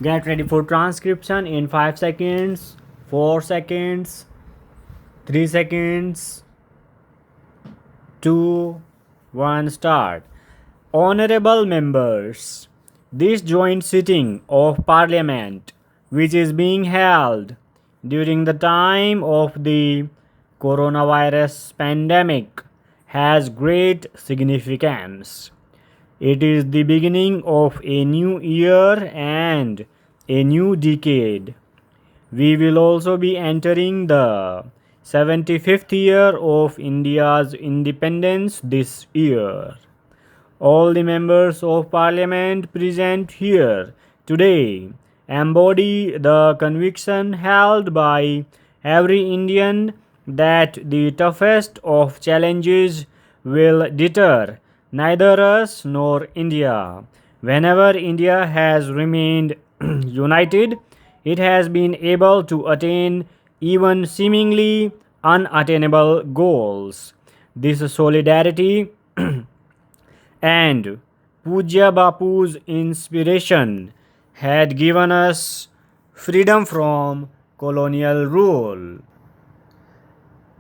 Get ready for transcription in 5 seconds, 4 seconds, 3 seconds, 2, 1, start. Honorable members, this joint sitting of Parliament, which is being held during the time of the coronavirus pandemic, has great significance. It is the beginning of a new year and a new decade. We will also be entering the 75th year of India's independence this year. All the members of parliament present here today embody the conviction held by every Indian that the toughest of challenges will deter neither us nor India. Whenever India has remained united, it has been able to attain even seemingly unattainable goals. This solidarity and Pujya Bapu's inspiration had given us freedom from colonial rule.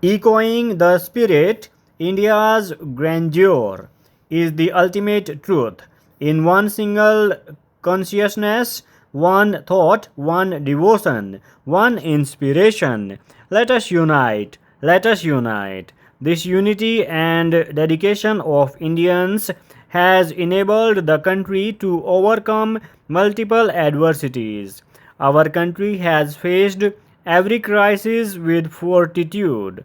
Echoing the spirit, India's grandeur is the ultimate truth. In one single consciousness, one thought, one devotion, one inspiration. Let us unite. Let us unite. This unity and dedication of Indians has enabled the country to overcome multiple adversities. Our country has faced every crisis with fortitude,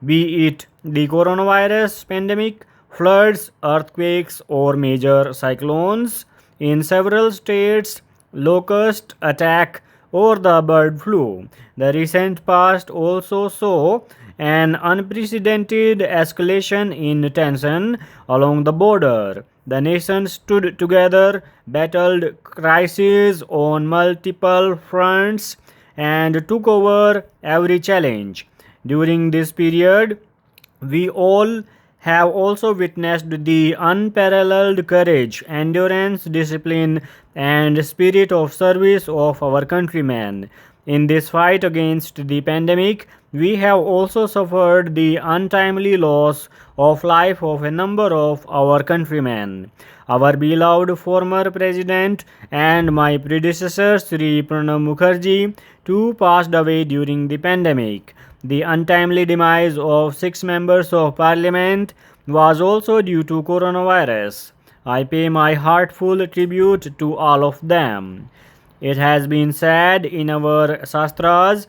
be it the coronavirus pandemic, floods, earthquakes, or major cyclones in several states, locust attack, or the bird flu. The recent past also saw an unprecedented escalation in tension along the border. The nation stood together, battled crises on multiple fronts, and took over every challenge. During this period, we all have also witnessed the unparalleled courage, endurance, discipline, and spirit of service of our countrymen. In this fight against the pandemic, we have also suffered the untimely loss of life of a number of our countrymen. Our beloved former president and my predecessor Sri Pranab Mukherjee too passed away during the pandemic. The untimely demise of 6 members of parliament was also due to coronavirus. I pay my heartful tribute to all of them. It has been said in our Shastras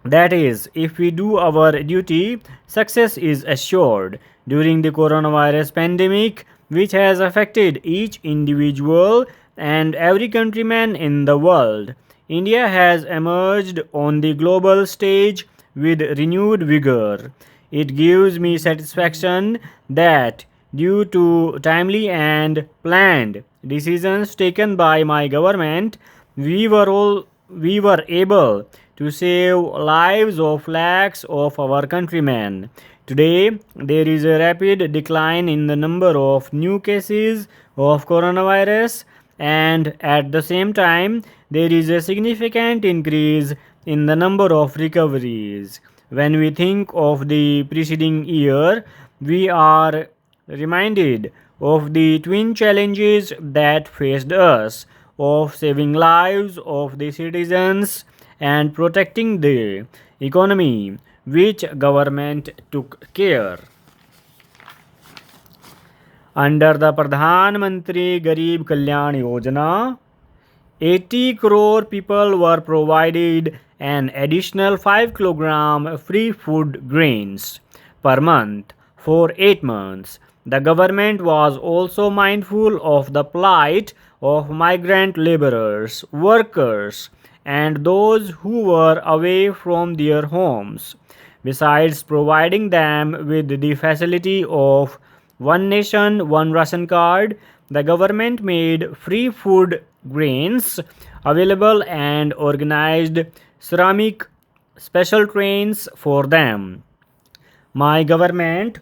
that is, if we do our duty, success is assured. During the coronavirus pandemic, which has affected each individual and every countryman in the world, India has emerged on the global stage with renewed vigor. It gives me satisfaction that, due to timely and planned decisions taken by my government, we were able to save lives of lakhs of our countrymen. Today, there is a rapid decline in the number of new cases of coronavirus, and at the same time, there is a significant increase in the number of recoveries. When we think of the preceding year, we are reminded of the twin challenges that faced us of saving lives of the citizens and protecting the economy, which government took care. Under the Pradhan Mantri Garib Kalyan Yojana, 80 crore people were provided an additional 5 kilogram free food grains per month for 8 months. The government was also mindful of the plight of migrant laborers, workers, and those who were away from their homes. Besides providing them with the facility of One Nation, One Ration card, the government made free food grains available and organized ceramic special trains for them. My government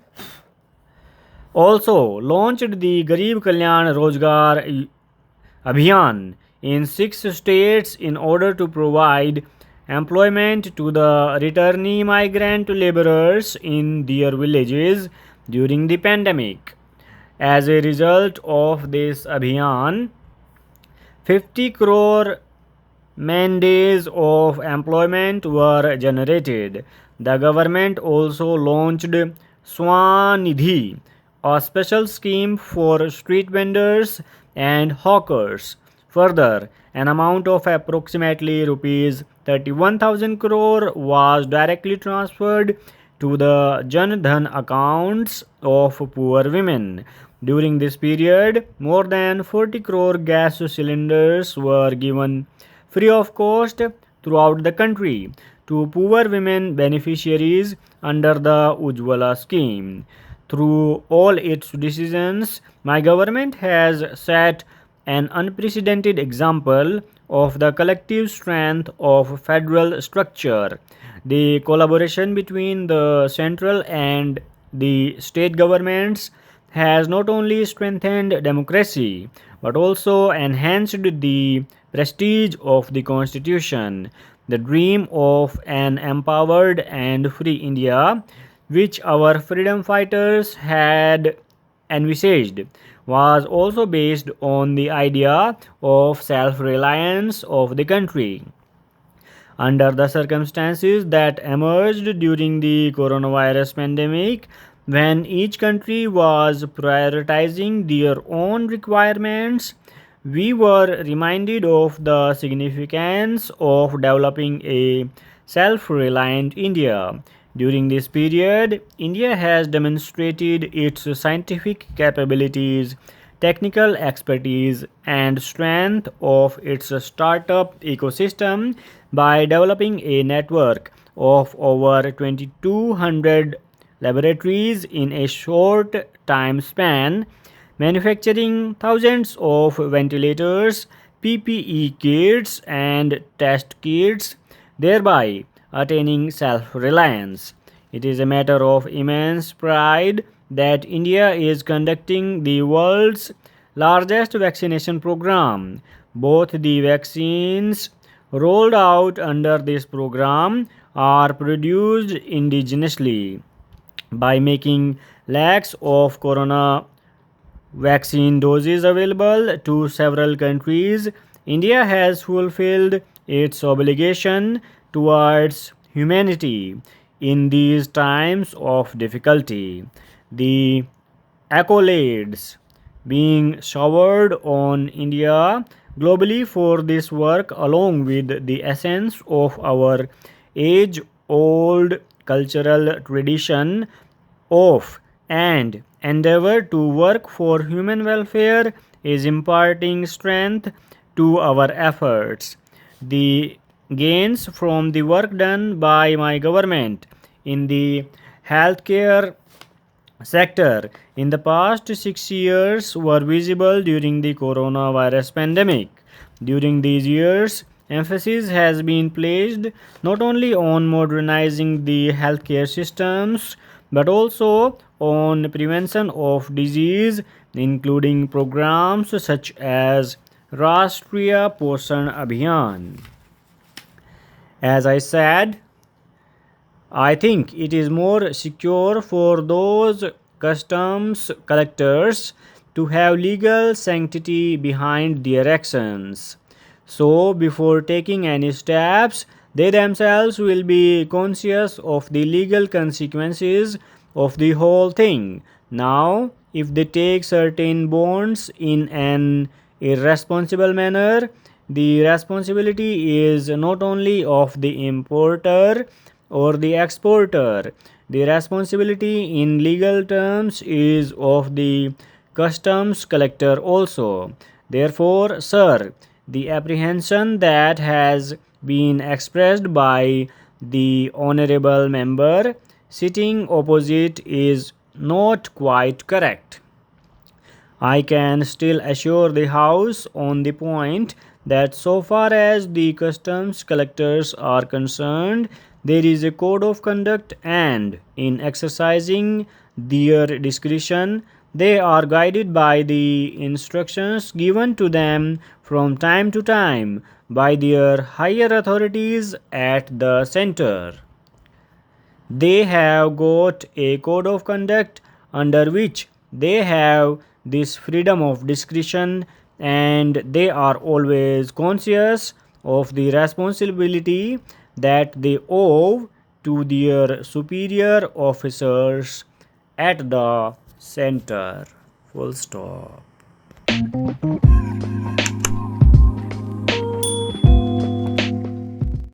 also launched the Garib Kalyan Rozgar Abhiyan, in 6 states in order to provide employment to the returnee migrant laborers in their villages during the pandemic. As a result of this abhiyan, 50 crore man days of employment were generated. The government also launched Swanidhi, a special scheme for street vendors and hawkers. Further, an amount of approximately rupees 31,000 crore was directly transferred to the Jan Dhan accounts of poor women. During this period, more than 40 crore gas cylinders were given free of cost throughout the country to poor women beneficiaries under the Ujjwala scheme. Through all its decisions, my government has set an unprecedented example of the collective strength of federal structure. The collaboration between the central and the state governments has not only strengthened democracy but also enhanced the prestige of the Constitution. The dream of an empowered and free India, which our freedom fighters had envisaged, was also based on the idea of self reliance of the country. Under the circumstances that emerged during the coronavirus pandemic, when each country was prioritizing their own requirements, we were reminded of the significance of developing a self reliant India. During this period, India has demonstrated its scientific capabilities, technical expertise, and strength of its startup ecosystem by developing a network of over 2,200 laboratories in a short time span, manufacturing thousands of ventilators, PPE kits, and test kits, thereby attaining self reliance. It is a matter of immense pride that India is conducting the world's largest vaccination program. Both the vaccines rolled out under this program are produced indigenously. By making lakhs of corona vaccine doses available to several countries, India has fulfilled its obligation towards humanity in these times of difficulty. The accolades being showered on India globally for this work, along with the essence of our age old cultural tradition of and endeavor to work for human welfare, is imparting strength to our efforts. The gains from the work done by my government in the healthcare sector in the past 6 years were visible during the coronavirus pandemic. During these years, emphasis has been placed not only on modernizing the healthcare systems but also on prevention of disease, including programs such as Rashtriya Poshan Abhiyan. As I said, I think it is more secure for those customs collectors to have legal sanctity behind their actions. So, before taking any steps, they themselves will be conscious of the legal consequences of the whole thing. Now, if they take certain bonds in an irresponsible manner, the responsibility is not only of the importer or the exporter. The responsibility in legal terms is of the customs collector also. Therefore, sir, the apprehension that has been expressed by the honorable member sitting opposite is not quite correct. I can still assure the House on the point that so far as the customs collectors are concerned, there is a code of conduct, and in exercising their discretion, They are guided by the instructions given to them from time to time by their higher authorities at the center. They have got a code of conduct under which they have this freedom of discretion, and they are always conscious of the responsibility that they owe to their superior officers at the center. Full stop.